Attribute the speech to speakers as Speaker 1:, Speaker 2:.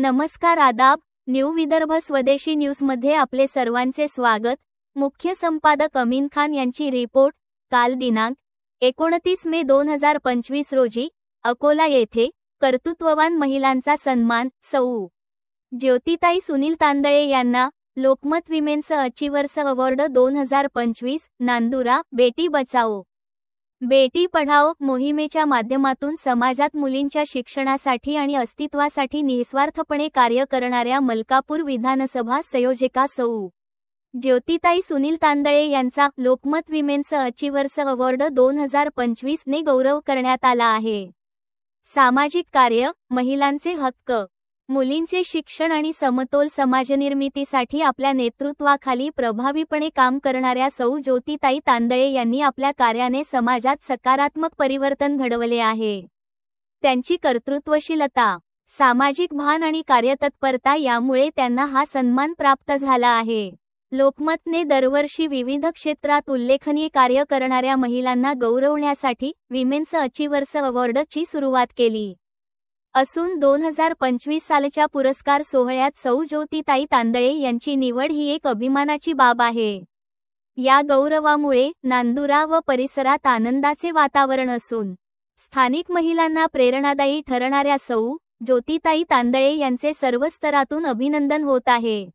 Speaker 1: नमस्कार आदाब, न्यू विदर्भ स्वदेशी न्यूजमध्ये आपले सर्वांचे स्वागत। मुख्य संपादक अमीन खान यांची रिपोर्ट। काल दिनांक 29 मे 2025 रोजी अकोला येथे कर्तृत्ववान महिलांचा सन्मान सौ ज्योतिताई सुनील तांदळे यांना Lokmat women's achievers award 2025 Nandura Beti Bachao Beti Padhao मोहिमेच्या माध्यमातून समाजात मुलींच्या शिक्षणासाठी आणि अस्तित्वासाठी निस्वार्थपणे कार्य करणाऱ्या मलकापूर विधानसभा संयोजका सौ ज्योतिताई सुनील तांदळे यांचा लोकमत विमेन्स अचीवर्स अवॉर्ड 2025 ने गौरव करण्यात आला आहे। सामाजिक कार्य, महिलांचे हक्क, मुलींचे शिक्षण आणि समतोल समाजनिर्मितीसाठी आपल्या नेतृत्वाखाली प्रभावीपणे काम करणाऱ्या सौ ज्योतिताई तांदळे यांनी आपल्या कार्याने समाजात सकारात्मक परिवर्तन घडवले आहे। त्यांची कर्तृत्वशीलता, सामाजिक भान आणि कार्यतत्परता यामुळे त्यांना हा सन्मान प्राप्त झाला आहे। लोकमतने दरवर्षी विविध क्षेत्रात उल्लेखनीय कार्य करणाऱ्या महिलांना गौरवण्यासाठी विमेन्स अचीवर्स अवॉर्डची सुरुवात केली असून 2025 सालच्या पुरस्कार सोहळ्यात सौ ज्योतिताई तांदळे यांची निवड ही एक अभिमानाची बाब आहे। या गौरवामुळे नांदुरा व परिसरात आनंदाचे वातावरण असून स्थानिक महिलांना प्रेरणादायी ठरणाऱ्या सौ ज्योतिताई तांदळे यांचे सर्व स्तरातून अभिनंदन होत आहे।